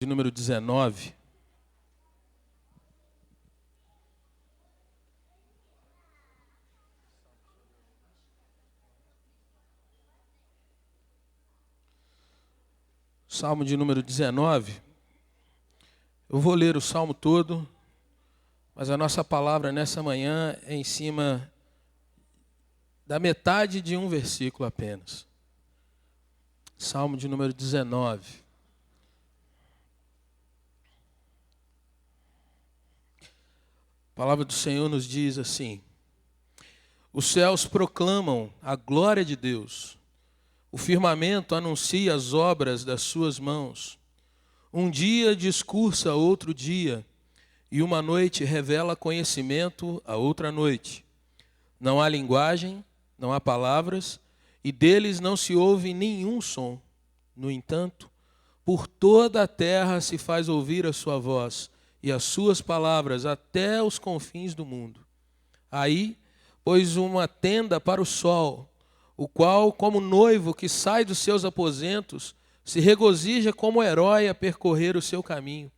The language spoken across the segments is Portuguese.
de número 19. Salmo de número 19. Eu vou ler o salmo todo, mas a nossa palavra nessa manhã é em cima da metade de um versículo apenas. Salmo de número 19. A palavra do Senhor nos diz assim: os céus proclamam a glória de Deus, o firmamento anuncia as obras das suas mãos. Um dia discursa outro dia, e uma noite revela conhecimento a outra noite. Não há linguagem, não há palavras, e deles não se ouve nenhum som. No entanto, por toda a terra se faz ouvir a sua voz, e as suas palavras até os confins do mundo. Aí, pôs uma tenda para o sol, o qual, como noivo que sai dos seus aposentos, se regozija como herói a percorrer o seu caminho.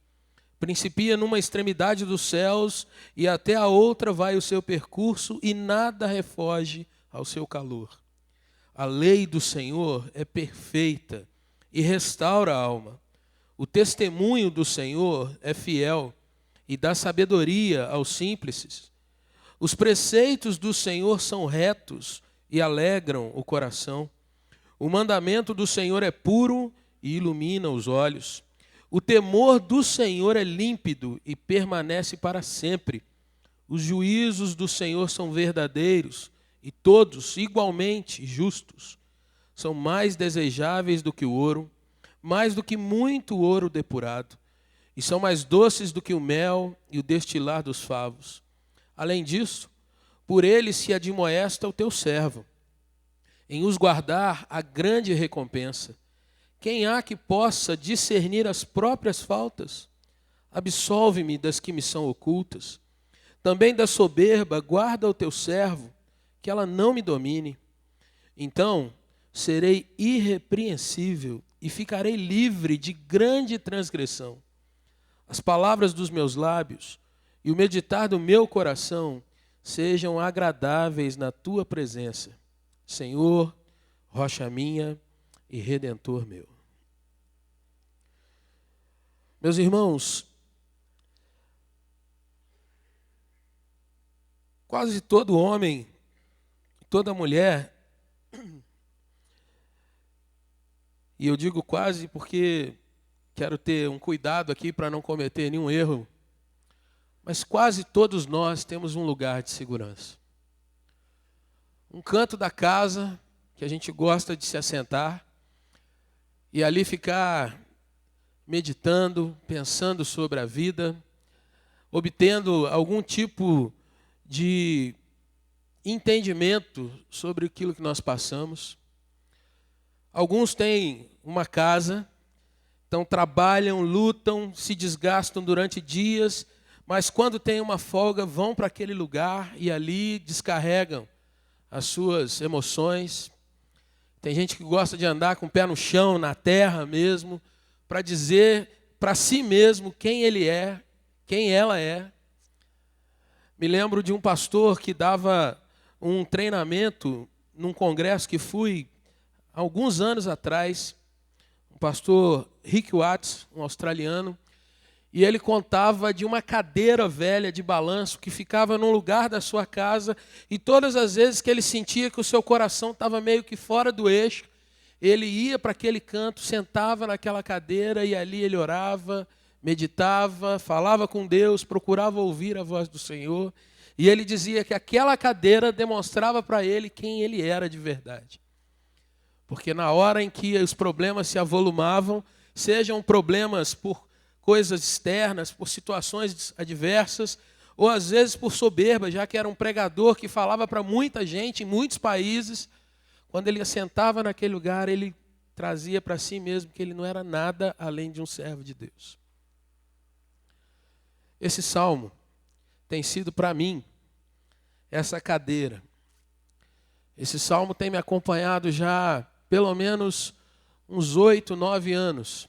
Principia numa extremidade dos céus e até a outra vai o seu percurso, e nada refoge ao seu calor. A lei do Senhor é perfeita e restaura a alma. O testemunho do Senhor é fiel e dá sabedoria aos simples. Os preceitos do Senhor são retos e alegram o coração. O mandamento do Senhor é puro e ilumina os olhos. O temor do Senhor é límpido e permanece para sempre. Os juízos do Senhor são verdadeiros e todos igualmente justos. São mais desejáveis do que o ouro, mais do que muito ouro depurado, e são mais doces do que o mel e o destilar dos favos. Além disso, por ele se admoesta o teu servo. Em os guardar há grande recompensa. Quem há que possa discernir as próprias faltas? Absolve-me das que me são ocultas. Também da soberba guarda o teu servo, que ela não me domine. Então serei irrepreensível e ficarei livre de grande transgressão. As palavras dos meus lábios e o meditar do meu coração sejam agradáveis na tua presença, Senhor, rocha minha e redentor meu. Meus irmãos, quase todo homem, toda mulher, e eu digo quase porque quero ter um cuidado aqui para não cometer nenhum erro, mas quase todos nós temos um lugar de segurança. Um canto da casa que a gente gosta de se assentar e ali ficar meditando, pensando sobre a vida, obtendo algum tipo de entendimento sobre aquilo que nós passamos. Alguns têm uma casa, então trabalham, lutam, se desgastam durante dias, mas quando têm uma folga vão para aquele lugar e ali descarregam as suas emoções. Tem gente que gosta de andar com o pé no chão, na terra mesmo, para dizer para si mesmo quem ele é, quem ela é. Me lembro de um pastor que dava um treinamento num congresso que fui há alguns anos atrás, um pastor Rick Watts, um australiano, e ele contava de uma cadeira velha de balanço que ficava num lugar da sua casa, e todas as vezes que ele sentia que o seu coração estava meio que fora do eixo, ele ia para aquele canto, sentava naquela cadeira e ali ele orava, meditava, falava com Deus, procurava ouvir a voz do Senhor, e ele dizia que aquela cadeira demonstrava para ele quem ele era de verdade. Porque na hora em que os problemas se avolumavam, sejam problemas por coisas externas, por situações adversas, ou às vezes por soberba, já que era um pregador que falava para muita gente em muitos países, quando ele sentava naquele lugar, ele trazia para si mesmo que ele não era nada além de um servo de Deus. Esse salmo tem sido para mim essa cadeira. Esse salmo tem me acompanhado já pelo menos uns 8, 9 anos.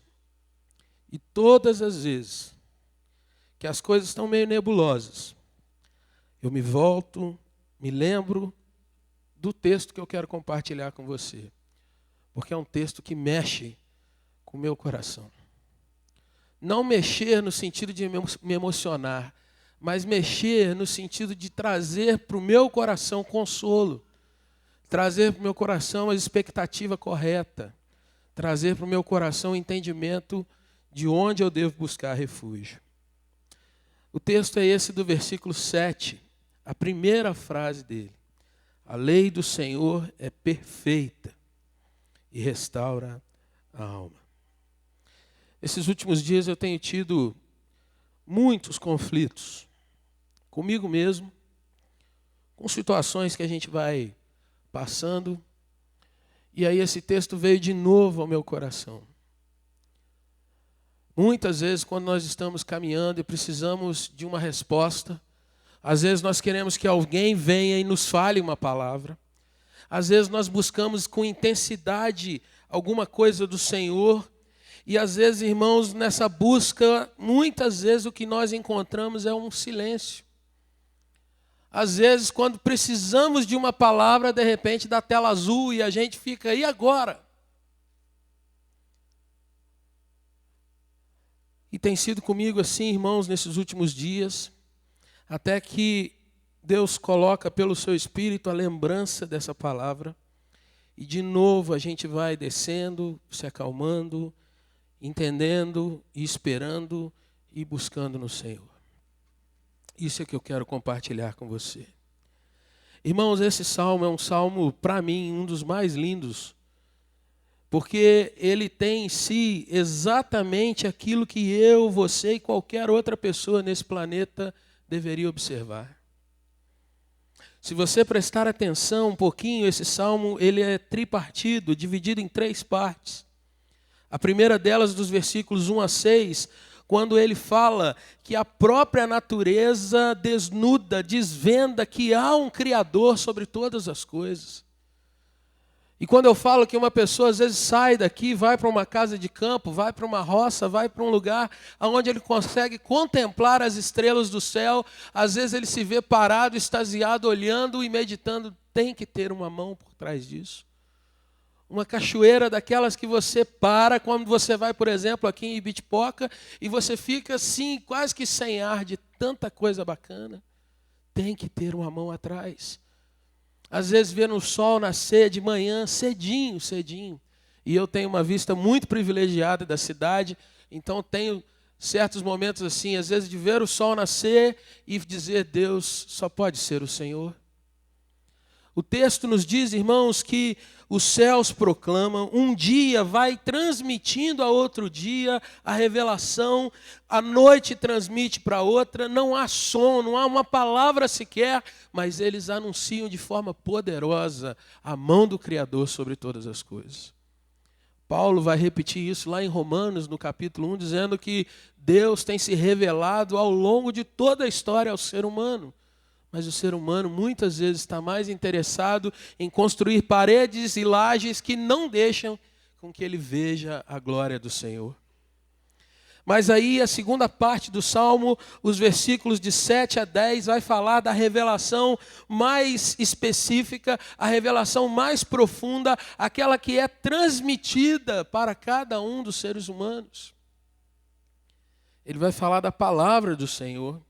E todas as vezes que as coisas estão meio nebulosas, eu me volto, me lembro do texto que eu quero compartilhar com você. Porque é um texto que mexe com o meu coração. Não mexer no sentido de me emocionar, mas mexer no sentido de trazer para o meu coração consolo, trazer para o meu coração a expectativa correta, trazer para o meu coração o entendimento de onde eu devo buscar refúgio. O texto é esse do versículo 7, a primeira frase dele. A lei do Senhor é perfeita e restaura a alma. Esses últimos dias eu tenho tido muitos conflitos comigo mesmo, com situações que a gente vai passando, e aí esse texto veio de novo ao meu coração. Muitas vezes, quando nós estamos caminhando e precisamos de uma resposta, às vezes nós queremos que alguém venha e nos fale uma palavra. Às vezes nós buscamos com intensidade alguma coisa do Senhor. E às vezes, irmãos, nessa busca, muitas vezes o que nós encontramos é um silêncio. Às vezes, quando precisamos de uma palavra, de repente dá tela azul e a gente fica, e agora? E tem sido comigo assim, irmãos, nesses últimos dias, até que Deus coloca pelo seu Espírito a lembrança dessa palavra, e de novo a gente vai descendo, se acalmando, entendendo e esperando e buscando no Senhor. Isso é que eu quero compartilhar com você. Irmãos, esse salmo é um salmo, para mim, um dos mais lindos, porque ele tem em si exatamente aquilo que eu, você e qualquer outra pessoa nesse planeta deveria observar. Se você prestar atenção um pouquinho, esse salmo ele é tripartido, dividido em 3 partes. A primeira delas, dos versículos 1 a 6, quando ele fala que a própria natureza desnuda, desvenda que há um Criador sobre todas as coisas. E quando eu falo que uma pessoa às vezes sai daqui, vai para uma casa de campo, vai para uma roça, vai para um lugar onde ele consegue contemplar as estrelas do céu, às vezes ele se vê parado, extasiado, olhando e meditando, tem que ter uma mão por trás disso. Uma cachoeira daquelas que você para quando você vai, por exemplo, aqui em Ibitipoca, e você fica assim, quase que sem ar de tanta coisa bacana. Tem que ter uma mão atrás. Às vezes vendo o sol nascer de manhã, cedinho. E eu tenho uma vista muito privilegiada da cidade, então tenho certos momentos assim, às vezes de ver o sol nascer e dizer, Deus, só pode ser o Senhor. O texto nos diz, irmãos, que os céus proclamam, um dia vai transmitindo a outro dia a revelação, a noite transmite para outra, não há som, não há uma palavra sequer, mas eles anunciam de forma poderosa a mão do Criador sobre todas as coisas. Paulo vai repetir isso lá em Romanos, no capítulo 1, dizendo que Deus tem se revelado ao longo de toda a história ao ser humano. Mas o ser humano muitas vezes está mais interessado em construir paredes e lajes que não deixam com que ele veja a glória do Senhor. Mas aí a segunda parte do Salmo, os versículos de 7 a 10, vai falar da revelação mais específica, a revelação mais profunda, aquela que é transmitida para cada um dos seres humanos. Ele vai falar da palavra do Senhor.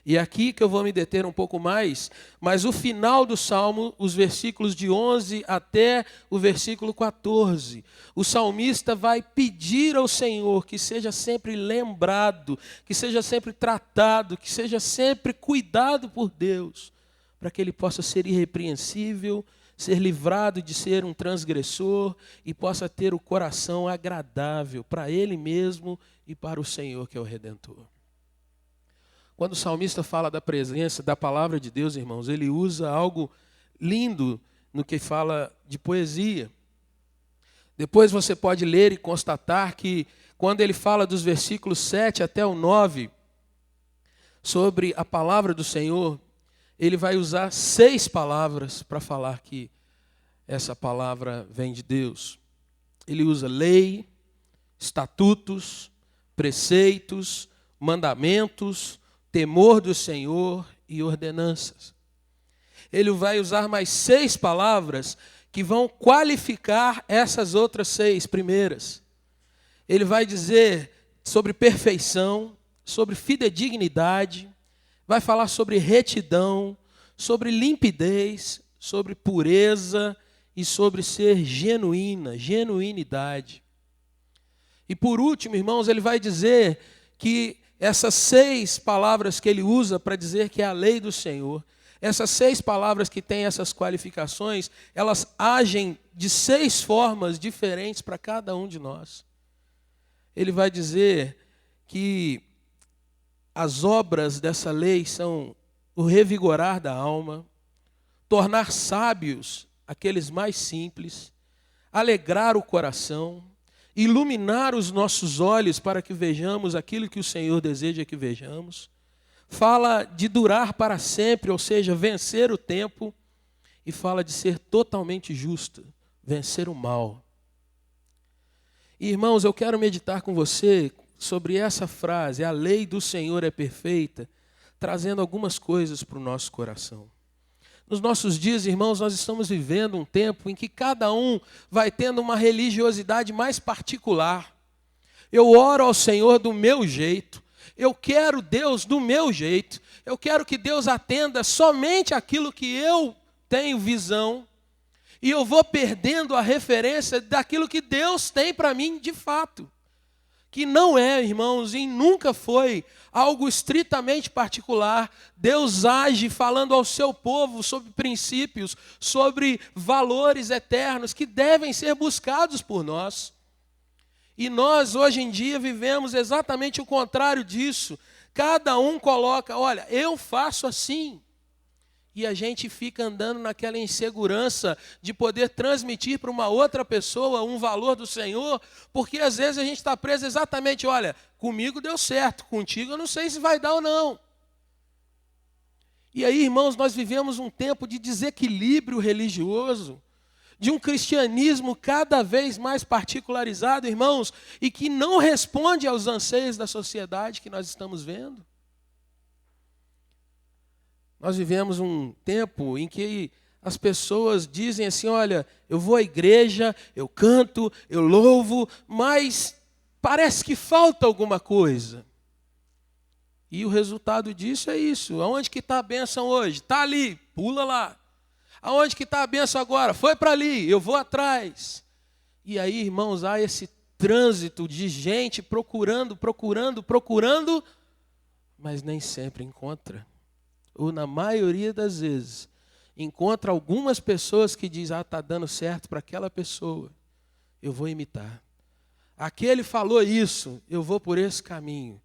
E é aqui que eu vou me deter um pouco mais, mas o final do Salmo, os versículos de 11 até o versículo 14, o salmista vai pedir ao Senhor que seja sempre lembrado, que seja sempre tratado, que seja sempre cuidado por Deus, para que ele possa ser irrepreensível, ser livrado de ser um transgressor e possa ter o coração agradável para ele mesmo e para o Senhor que é o Redentor. Quando o salmista fala da presença, da palavra de Deus, irmãos, ele usa algo lindo no que fala de poesia. Depois você pode ler e constatar que quando ele fala dos versículos 7 até o 9, sobre a palavra do Senhor, ele vai usar 6 palavras para falar que essa palavra vem de Deus. Ele usa lei, estatutos, preceitos, mandamentos, temor do Senhor e ordenanças. Ele vai usar mais 6 palavras que vão qualificar essas outras 6 primeiras. Ele vai dizer sobre perfeição, sobre fidedignidade, vai falar sobre retidão, sobre limpidez, sobre pureza e sobre ser genuína, genuinidade. E por último, irmãos, ele vai dizer que essas 6 palavras que ele usa para dizer que é a lei do Senhor, essas 6 palavras que têm essas qualificações, elas agem de 6 formas diferentes para cada um de nós. Ele vai dizer que as obras dessa lei são o revigorar da alma, tornar sábios aqueles mais simples, alegrar o coração, iluminar os nossos olhos para que vejamos aquilo que o Senhor deseja que vejamos. Fala de durar para sempre, ou seja, vencer o tempo, e fala de ser totalmente justo, vencer o mal. E, irmãos, eu quero meditar com você sobre essa frase, a lei do Senhor é perfeita, trazendo algumas coisas para o nosso coração. Nos nossos dias, irmãos, nós estamos vivendo um tempo em que cada um vai tendo uma religiosidade mais particular. Eu oro ao Senhor do meu jeito, eu quero Deus do meu jeito, eu quero que Deus atenda somente aquilo que eu tenho visão, e eu vou perdendo a referência daquilo que Deus tem para mim de fato. Que não é, irmãos, e nunca foi algo estritamente particular. Deus age falando ao seu povo sobre princípios, sobre valores eternos que devem ser buscados por nós. E nós, hoje em dia, vivemos exatamente o contrário disso. Cada um coloca, olha, eu faço assim. E a gente fica andando naquela insegurança de poder transmitir para uma outra pessoa um valor do Senhor, porque às vezes a gente está preso exatamente, olha, comigo deu certo, contigo eu não sei se vai dar ou não. E aí, irmãos, nós vivemos um tempo de desequilíbrio religioso, de um cristianismo cada vez mais particularizado, irmãos, e que não responde aos anseios da sociedade que nós estamos vendo. Nós vivemos um tempo em que as pessoas dizem assim, olha, eu vou à igreja, eu canto, eu louvo, mas parece que falta alguma coisa. E o resultado disso é isso. Aonde que está a bênção hoje? Está ali, pula lá. Aonde que está a bênção agora? Foi para ali, eu vou atrás. E aí, irmãos, há esse trânsito de gente procurando, mas nem sempre encontra. Ou na maioria das vezes, encontra algumas pessoas que dizem, está dando certo para aquela pessoa, eu vou imitar. Aquele falou isso, eu vou por esse caminho.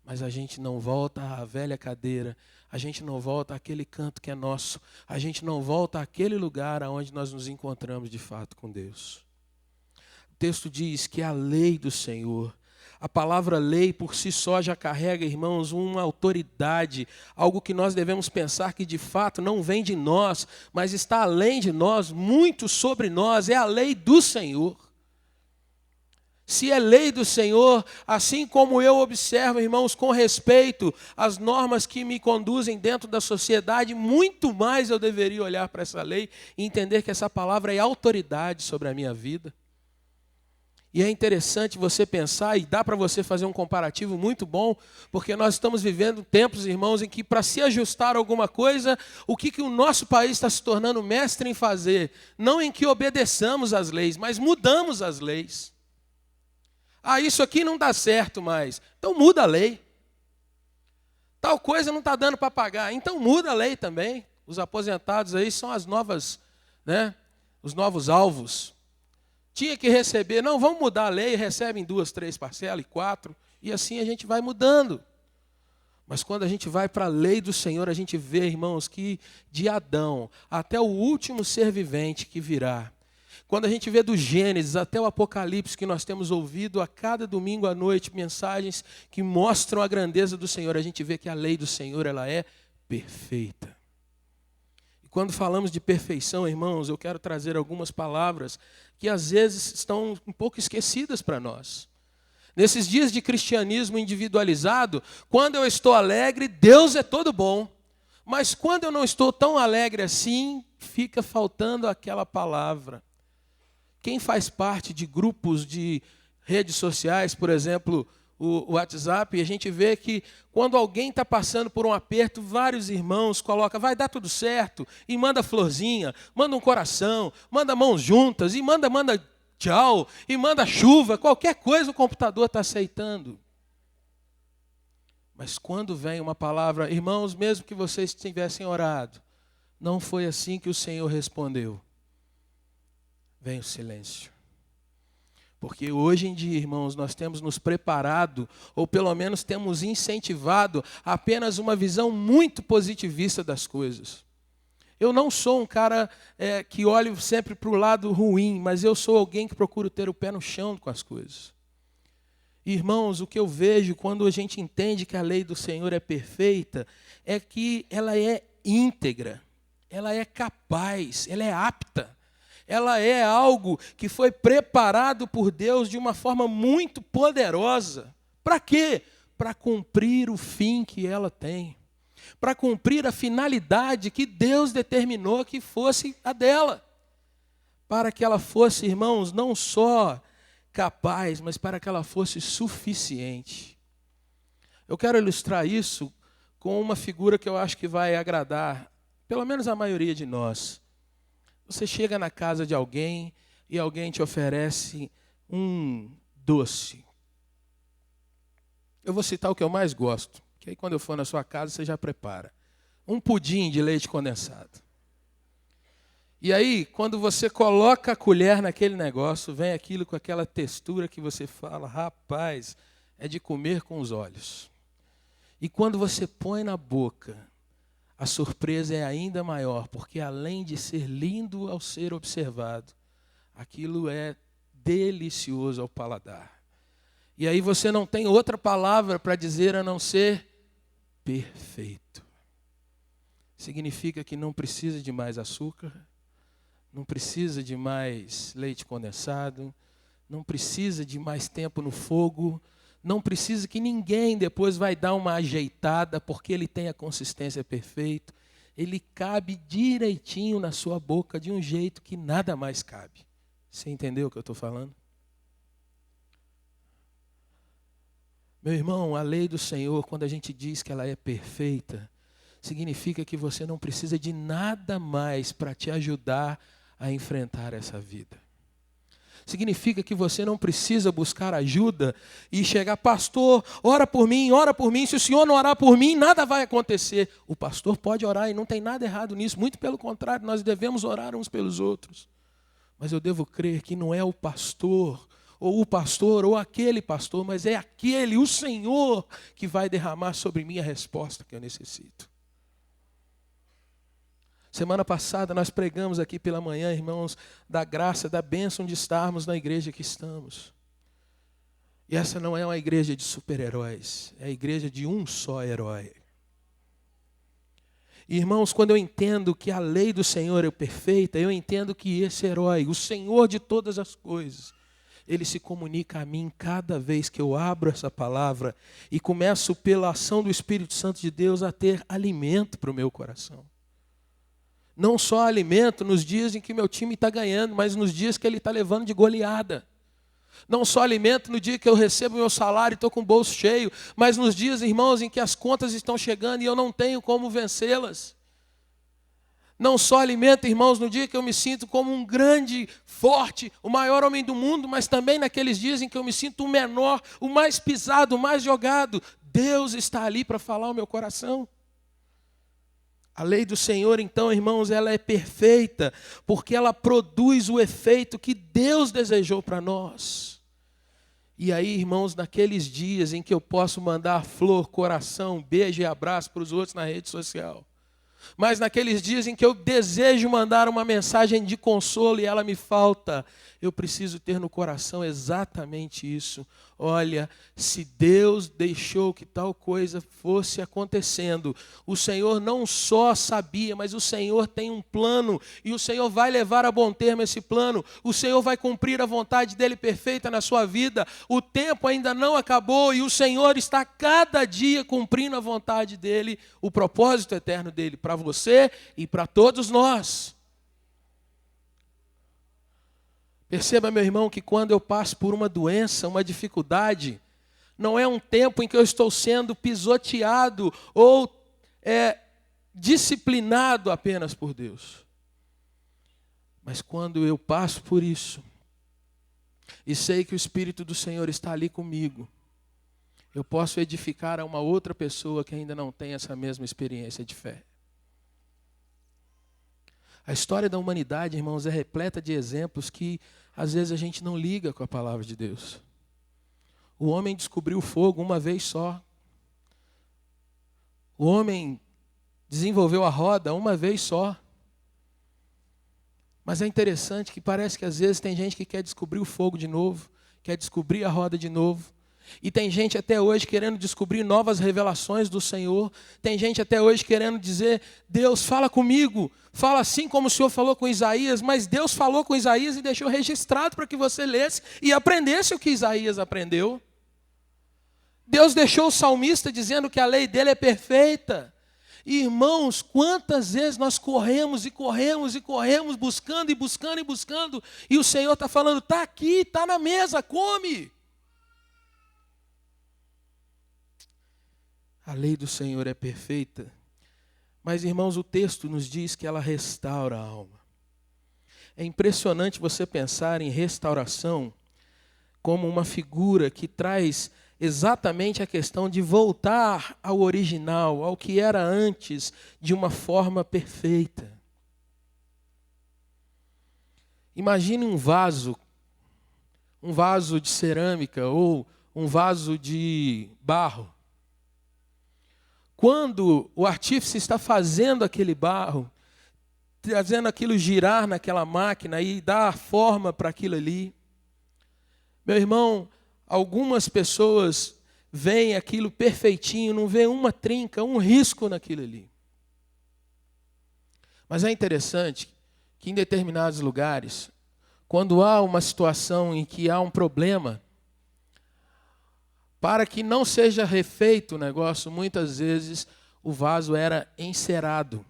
Mas a gente não volta à velha cadeira, a gente não volta àquele canto que é nosso, a gente não volta àquele lugar onde nós nos encontramos de fato com Deus. O texto diz que a lei do Senhor, a palavra lei por si só já carrega, irmãos, uma autoridade, algo que nós devemos pensar que de fato não vem de nós, mas está além de nós, muito sobre nós, é a lei do Senhor. Se é lei do Senhor, assim como eu observo, irmãos, com respeito às normas que me conduzem dentro da sociedade, muito mais eu deveria olhar para essa lei e entender que essa palavra é autoridade sobre a minha vida. E é interessante você pensar, e dá para você fazer um comparativo muito bom, porque nós estamos vivendo tempos, irmãos, em que para se ajustar a alguma coisa, o que o nosso país está se tornando mestre em fazer? Não em que obedeçamos às leis, mas mudamos as leis. Ah, isso aqui não dá certo mais, então muda a lei. Tal coisa não está dando para pagar, então muda a lei também. Os aposentados aí são as novas, os novos alvos. Tinha que receber, não, vamos mudar a lei, recebem 2, 3 parcelas e 4, e assim a gente vai mudando. Mas quando a gente vai para a lei do Senhor, a gente vê, irmãos, que de Adão até o último ser vivente que virá, quando a gente vê do Gênesis até o Apocalipse, que nós temos ouvido a cada domingo à noite, mensagens que mostram a grandeza do Senhor, a gente vê que a lei do Senhor, ela é perfeita. Quando falamos de perfeição, irmãos, eu quero trazer algumas palavras que às vezes estão um pouco esquecidas para nós. Nesses dias de cristianismo individualizado, quando eu estou alegre, Deus é todo bom. Mas quando eu não estou tão alegre assim, fica faltando aquela palavra. Quem faz parte de grupos de redes sociais, por exemplo, o WhatsApp, a gente vê que quando alguém está passando por um aperto, vários irmãos colocam, vai dar tudo certo, e manda florzinha, manda um coração, manda mãos juntas, e manda tchau, e manda chuva, qualquer coisa o computador está aceitando. Mas quando vem uma palavra, irmãos, mesmo que vocês tivessem orado, não foi assim que o Senhor respondeu. Vem o silêncio. Porque hoje em dia, irmãos, nós temos nos preparado, ou pelo menos temos incentivado, apenas uma visão muito positivista das coisas. Eu não sou um cara que olha sempre para o lado ruim, mas eu sou alguém que procura ter o pé no chão com as coisas. Irmãos, o que eu vejo quando a gente entende que a lei do Senhor é perfeita, é que ela é íntegra, ela é capaz, ela é apta. Ela é algo que foi preparado por Deus de uma forma muito poderosa. Para quê? Para cumprir o fim que ela tem. Para cumprir a finalidade que Deus determinou que fosse a dela. Para que ela fosse, irmãos, não só capaz, mas para que ela fosse suficiente. Eu quero ilustrar isso com uma figura que eu acho que vai agradar, pelo menos a maioria de nós. Você chega na casa de alguém e alguém te oferece um doce. Eu vou citar o que eu mais gosto, que aí quando eu for na sua casa você já prepara. Um pudim de leite condensado. E aí, quando você coloca a colher naquele negócio, vem aquilo com aquela textura que você fala, rapaz, é de comer com os olhos. E quando você põe na boca, a surpresa é ainda maior, porque além de ser lindo ao ser observado, aquilo é delicioso ao paladar. E aí você não tem outra palavra para dizer a não ser perfeito. Significa que não precisa de mais açúcar, não precisa de mais leite condensado, não precisa de mais tempo no fogo, não precisa que ninguém depois vai dar uma ajeitada, porque ele tem a consistência perfeita. Ele cabe direitinho na sua boca, de um jeito que nada mais cabe. Você entendeu o que eu estou falando? Meu irmão, a lei do Senhor, quando a gente diz que ela é perfeita, significa que você não precisa de nada mais para te ajudar a enfrentar essa vida. Significa que você não precisa buscar ajuda e chegar, pastor, ora por mim, se o senhor não orar por mim, nada vai acontecer. O pastor pode orar e não tem nada errado nisso, muito pelo contrário, nós devemos orar uns pelos outros. Mas eu devo crer que não é o pastor, ou aquele pastor, mas é aquele, o Senhor, que vai derramar sobre mim a resposta que eu necessito. Semana passada nós pregamos aqui pela manhã, irmãos, da graça, da bênção de estarmos na igreja que estamos. E essa não é uma igreja de super-heróis, é a igreja de um só herói. Irmãos, quando eu entendo que a lei do Senhor é perfeita, eu entendo que esse herói, o Senhor de todas as coisas, ele se comunica a mim cada vez que eu abro essa palavra e começo pela ação do Espírito Santo de Deus a ter alimento para o meu coração. Não só alimento nos dias em que meu time está ganhando, mas nos dias que ele está levando de goleada. Não só alimento no dia que eu recebo meu salário e estou com o bolso cheio, mas nos dias, irmãos, em que as contas estão chegando e eu não tenho como vencê-las. Não só alimento, irmãos, no dia que eu me sinto como um grande, forte, o maior homem do mundo, mas também naqueles dias em que eu me sinto o menor, o mais pisado, o mais jogado. Deus está ali para falar ao meu coração. A lei do Senhor, então, irmãos, ela é perfeita, porque ela produz o efeito que Deus desejou para nós. E aí, irmãos, naqueles dias em que eu posso mandar flor, coração, beijo e abraço para os outros na rede social, mas naqueles dias em que eu desejo mandar uma mensagem de consolo e ela me falta, eu preciso ter no coração exatamente isso. olha, se Deus deixou que tal coisa fosse acontecendo, o Senhor não só sabia, mas o Senhor tem um plano, e o Senhor vai levar a bom termo esse plano, o Senhor vai cumprir a vontade dele perfeita na sua vida, o tempo ainda não acabou, e o Senhor está cada dia cumprindo a vontade dele, o propósito eterno dele, para você e para todos nós. Perceba, meu irmão, que quando eu passo por uma doença, uma dificuldade, não é um tempo em que eu estou sendo pisoteado ou disciplinado apenas por Deus. Mas quando eu passo por isso, e sei que o Espírito do Senhor está ali comigo, eu posso edificar a uma outra pessoa que ainda não tem essa mesma experiência de fé. A história da humanidade, irmãos, é repleta de exemplos que às vezes a gente não liga com a palavra de Deus. O homem descobriu o fogo uma vez só. O homem desenvolveu a roda uma vez só. Mas é interessante que parece que às vezes tem gente que quer descobrir o fogo de novo, quer descobrir a roda de novo. E tem gente até hoje querendo descobrir novas revelações do Senhor. Tem gente até hoje querendo dizer, Deus, fala comigo. Fala assim como o Senhor falou com Isaías. Mas Deus falou com Isaías e deixou registrado para que você lesse e aprendesse o que Isaías aprendeu. Deus deixou o salmista dizendo que a lei dele é perfeita. Irmãos, quantas vezes nós corremos e corremos e corremos, buscando e buscando e buscando. E o Senhor está falando, está aqui, está na mesa, come. A lei do Senhor é perfeita, mas, irmãos, o texto nos diz que ela restaura a alma. É impressionante você pensar em restauração como uma figura que traz exatamente a questão de voltar ao original, ao que era antes, de uma forma perfeita. Imagine um vaso de cerâmica ou um vaso de barro. Quando o artífice está fazendo aquele barro, fazendo aquilo girar naquela máquina e dar forma para aquilo ali, meu irmão, algumas pessoas veem aquilo perfeitinho, não vê uma trinca, um risco naquilo ali. Mas é interessante que em determinados lugares, quando há uma situação em que há um problema, para que não seja refeito o negócio, muitas vezes o vaso era encerado,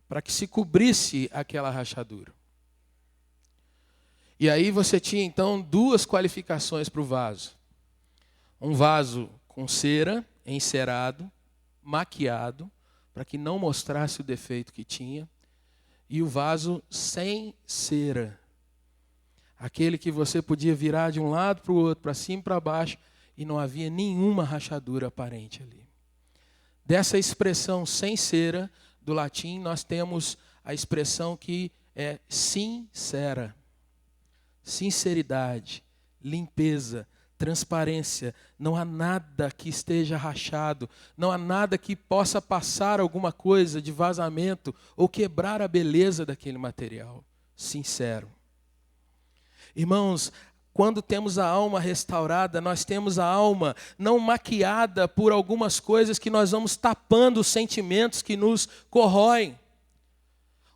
para que se cobrisse aquela rachadura. E aí você tinha então duas qualificações para o vaso. Um vaso com cera, encerado, maquiado, para que não mostrasse o defeito que tinha, e o vaso sem cera. Aquele que você podia virar de um lado para o outro, para cima e para baixo, e não havia nenhuma rachadura aparente ali. Dessa expressão sem cera, do latim, nós temos a expressão que é sincera. Sinceridade, limpeza, transparência. Não há nada que esteja rachado, não há nada que possa passar alguma coisa de vazamento ou quebrar a beleza daquele material. Sincero. Irmãos, quando temos a alma restaurada, nós temos a alma não maquiada por algumas coisas que nós vamos tapando os sentimentos que nos corroem.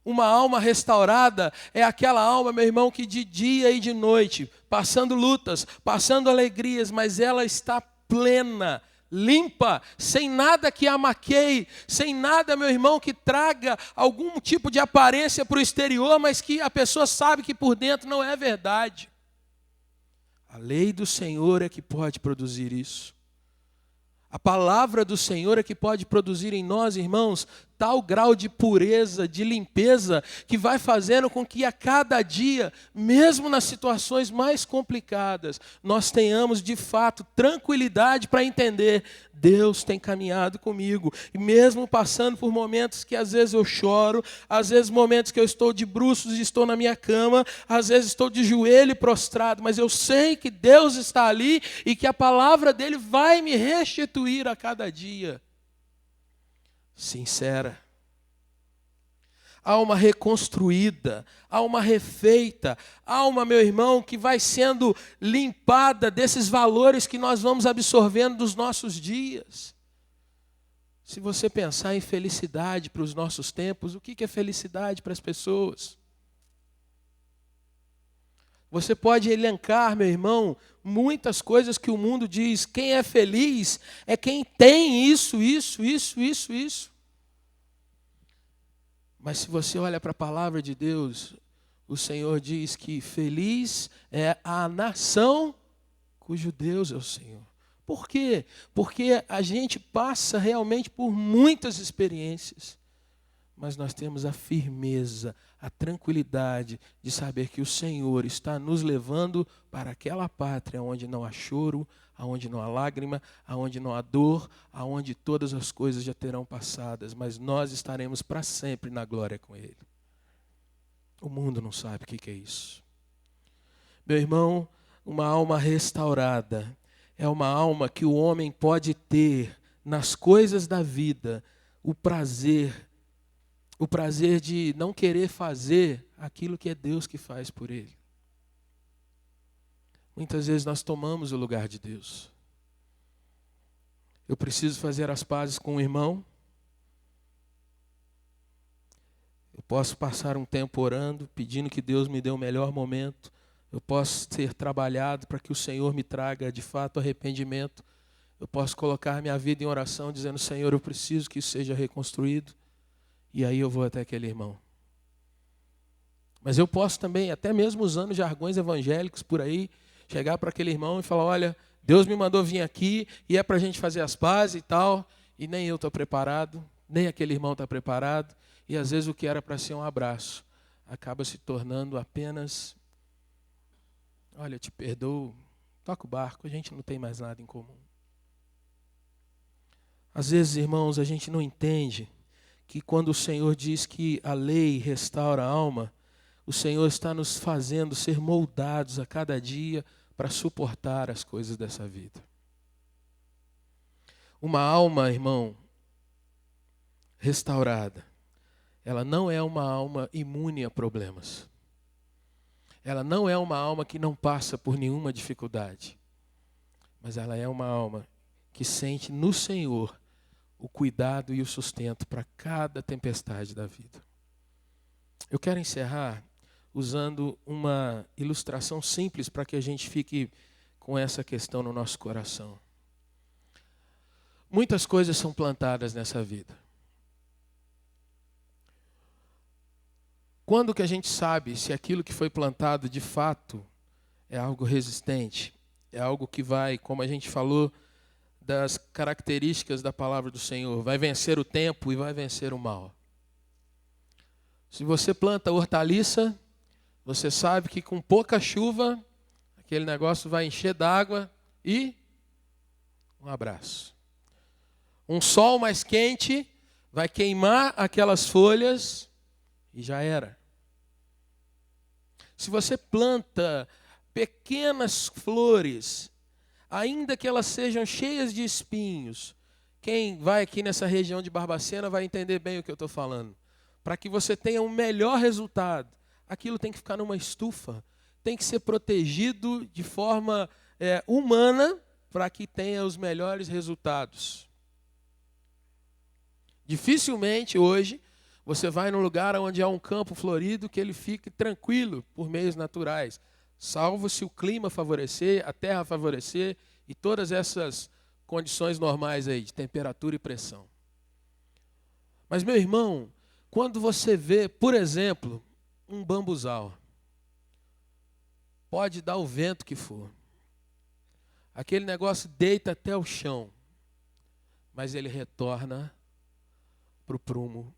Uma alma restaurada é aquela alma, meu irmão, que de dia e de noite, passando lutas, passando alegrias, mas ela está plena, limpa, sem nada que a maqueie, sem nada, meu irmão, que traga algum tipo de aparência para o exterior, mas que a pessoa sabe que por dentro não é verdade. A lei do Senhor é que pode produzir isso. A palavra do Senhor é que pode produzir em nós, irmãos, tal grau de pureza, de limpeza, que vai fazendo com que a cada dia, mesmo nas situações mais complicadas, nós tenhamos de fato tranquilidade para entender, Deus tem caminhado comigo. E mesmo passando por momentos que às vezes eu choro, às vezes momentos que eu estou de bruços e estou na minha cama, às vezes estou de joelho prostrado, mas eu sei que Deus está ali e que a palavra dele vai me restituir a cada dia. Sincera. alma reconstruída, alma refeita, alma, meu irmão, que vai sendo limpada desses valores que nós vamos absorvendo dos nossos dias. Se você pensar em felicidade para os nossos tempos, o que é felicidade para as pessoas? Você pode elencar, meu irmão, muitas coisas que o mundo diz. Quem é feliz é quem tem isso. Mas se você olha para a palavra de Deus, o Senhor diz que feliz é a nação cujo Deus é o Senhor. Por quê? Porque a gente passa realmente por muitas experiências, mas nós temos a firmeza, a tranquilidade de saber que o Senhor está nos levando para aquela pátria onde não há choro, aonde não há lágrima, aonde não há dor, aonde todas as coisas já terão passadas, mas nós estaremos para sempre na glória com Ele. O mundo não sabe o que é isso. Meu irmão, uma alma restaurada é uma alma que o homem pode ter nas coisas da vida, o prazer de não querer fazer aquilo que é Deus que faz por ele. Muitas vezes nós tomamos o lugar de Deus. Eu preciso fazer as pazes com o irmão. Eu posso passar um tempo orando, pedindo que Deus me dê o melhor momento. Eu posso ser trabalhado para que o Senhor me traga de fato arrependimento. Eu posso colocar minha vida em oração, dizendo: Senhor, eu preciso que isso seja reconstruído. E aí eu vou até aquele irmão. Mas eu posso também, até mesmo usando jargões evangélicos por aí, chegar para aquele irmão e falar: olha, Deus me mandou vir aqui e é para a gente fazer as pazes e tal. E nem eu estou preparado, nem aquele irmão está preparado. E às vezes o que era para ser um abraço acaba se tornando apenas: olha, te perdoo, toca o barco, a gente não tem mais nada em comum. Às vezes, irmãos, a gente não entende que quando o Senhor diz que a lei restaura a alma, o Senhor está nos fazendo ser moldados a cada dia para suportar as coisas dessa vida. Uma alma, irmão, restaurada, ela não é uma alma imune a problemas. Ela não é uma alma que não passa por nenhuma dificuldade. Mas ela é uma alma que sente no Senhor o cuidado e o sustento para cada tempestade da vida. Eu quero encerrar usando uma ilustração simples para que a gente fique com essa questão no nosso coração. Muitas coisas são plantadas nessa vida. Quando que a gente sabe se aquilo que foi plantado de fato é algo resistente, é algo que vai, como a gente falou, das características da palavra do Senhor, vai vencer o tempo e vai vencer o mal. Se você planta hortaliça, você sabe que com pouca chuva, aquele negócio vai encher d'água e um abraço. Um sol mais quente vai queimar aquelas folhas e já era. Se você planta pequenas flores, ainda que elas sejam cheias de espinhos, quem vai aqui nessa região de Barbacena vai entender bem o que eu estou falando. Para que você tenha um melhor resultado, aquilo tem que ficar numa estufa, tem que ser protegido de forma humana para que tenha os melhores resultados. Dificilmente hoje você vai num lugar onde há um campo florido que ele fique tranquilo por meios naturais, salvo se o clima favorecer, a terra favorecer e todas essas condições normais aí de temperatura e pressão. Mas, meu irmão, quando você vê, por exemplo, um bambuzal, pode dar o vento que for, aquele negócio deita até o chão, mas ele retorna para o prumo.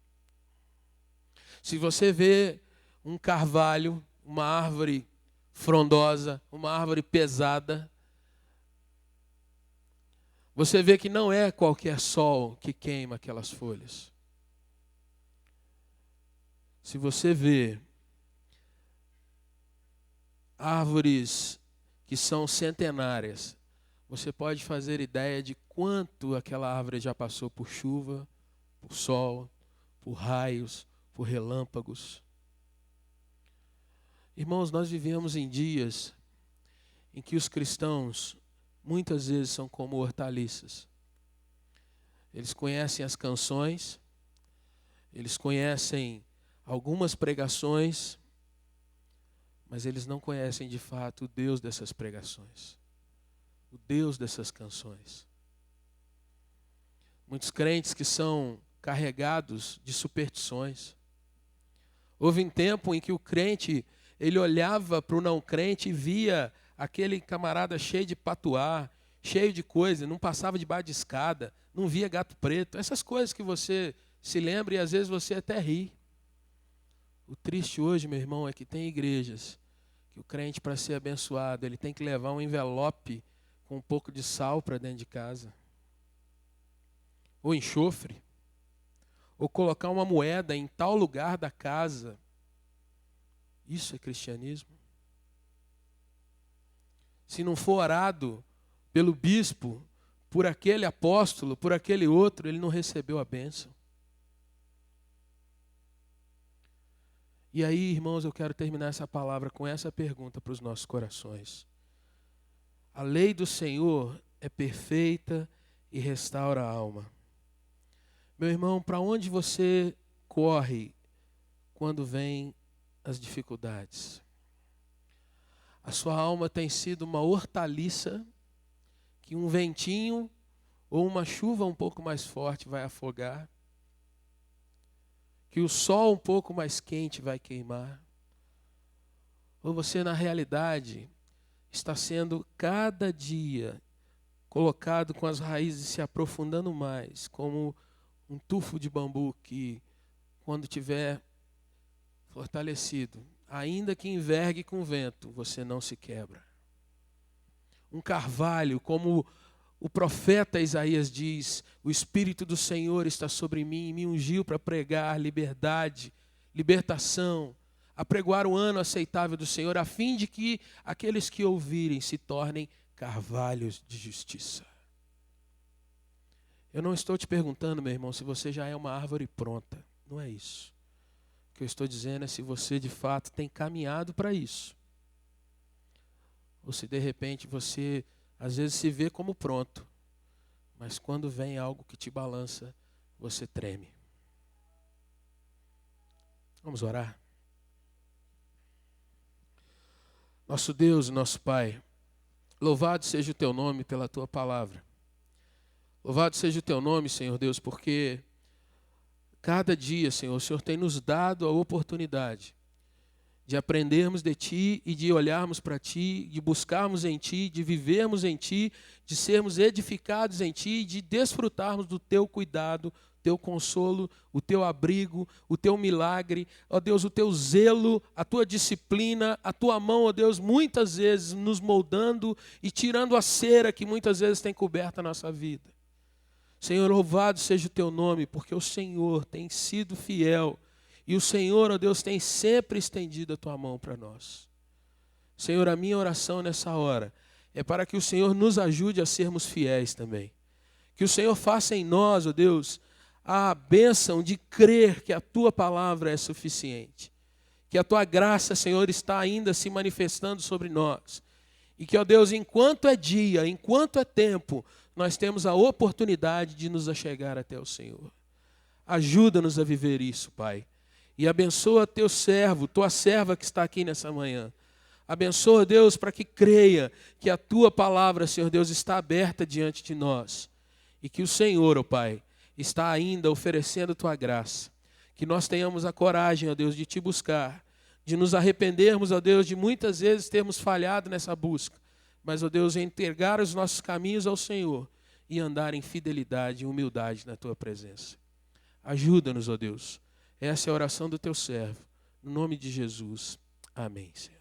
Se você vê um carvalho, uma árvore frondosa, uma árvore pesada, você vê que não é qualquer sol que queima aquelas folhas. Se você vê árvores que são centenárias, você pode fazer ideia de quanto aquela árvore já passou por chuva, por sol, por raios, por relâmpagos. Irmãos, nós vivemos em dias em que os cristãos muitas vezes são como hortaliças. Eles conhecem as canções, eles conhecem algumas pregações, mas eles não conhecem de fato o Deus dessas pregações, o Deus dessas canções. Muitos crentes que são carregados de superstições. Houve um tempo em que o crente, ele olhava para o não crente e via aquele camarada cheio de patuá, cheio de coisa, não passava debaixo de escada, não via gato preto. Essas coisas que você se lembra e às vezes você até ri. O triste hoje, meu irmão, é que tem igrejas que o crente, para ser abençoado, ele tem que levar um envelope com um pouco de sal para dentro de casa. Ou enxofre. Ou colocar uma moeda em tal lugar da casa. Isso é cristianismo? Se não for orado pelo bispo, por aquele apóstolo, por aquele outro, ele não recebeu a bênção. E aí, irmãos, eu quero terminar essa palavra com essa pergunta para os nossos corações. A lei do Senhor é perfeita e restaura a alma. Meu irmão, para onde você corre quando vêm as dificuldades? A sua alma tem sido uma hortaliça que um ventinho ou uma chuva um pouco mais forte vai afogar, que o sol um pouco mais quente vai queimar? Ou você, na realidade, está sendo cada dia colocado com as raízes se aprofundando mais, como um tufo de bambu que, quando tiver fortalecido, ainda que envergue com o vento, você não se quebra. Um carvalho, como o profeta Isaías diz, o Espírito do Senhor está sobre mim e me ungiu para pregar liberdade, libertação, apregoar o ano aceitável do Senhor, a fim de que aqueles que ouvirem se tornem carvalhos de justiça. Eu não estou te perguntando, meu irmão, se você já é uma árvore pronta. Não é isso. O que eu estou dizendo é se você, de fato, tem caminhado para isso. Ou se, de repente, você, às vezes, se vê como pronto. Mas quando vem algo que te balança, você treme. Vamos orar? Nosso Deus e nosso Pai, louvado seja o Teu nome pela Tua palavra. Louvado seja o Teu nome, Senhor Deus, porque cada dia, Senhor, o Senhor tem nos dado a oportunidade de aprendermos de Ti e de olharmos para Ti, de buscarmos em Ti, de vivermos em Ti, de sermos edificados em Ti, de desfrutarmos do Teu cuidado, Teu consolo, o Teu abrigo, o Teu milagre, ó Deus, o Teu zelo, a Tua disciplina, a Tua mão, ó Deus, muitas vezes nos moldando e tirando a cera que muitas vezes tem coberto a nossa vida. Senhor, louvado seja o Teu nome, porque o Senhor tem sido fiel e o Senhor, ó Deus, tem sempre estendido a Tua mão para nós. Senhor, a minha oração nessa hora é para que o Senhor nos ajude a sermos fiéis também. Que o Senhor faça em nós, ó Deus, a bênção de crer que a Tua palavra é suficiente. Que a Tua graça, Senhor, está ainda se manifestando sobre nós. E que, ó Deus, enquanto é dia, enquanto é tempo, nós temos a oportunidade de nos achegar até o Senhor. Ajuda-nos a viver isso, Pai. E abençoa Teu servo, Tua serva que está aqui nessa manhã. Abençoa, Deus, para que creia que a Tua palavra, Senhor Deus, está aberta diante de nós. E que o Senhor, ó Pai, está ainda oferecendo Tua graça. Que nós tenhamos a coragem, ó Deus, de Te buscar. De nos arrependermos, ó Deus, de muitas vezes termos falhado nessa busca. Mas, ó Deus, entregar os nossos caminhos ao Senhor e andar em fidelidade e humildade na Tua presença. Ajuda-nos, ó Deus. Essa é a oração do Teu servo. No nome de Jesus. Amém, Senhor.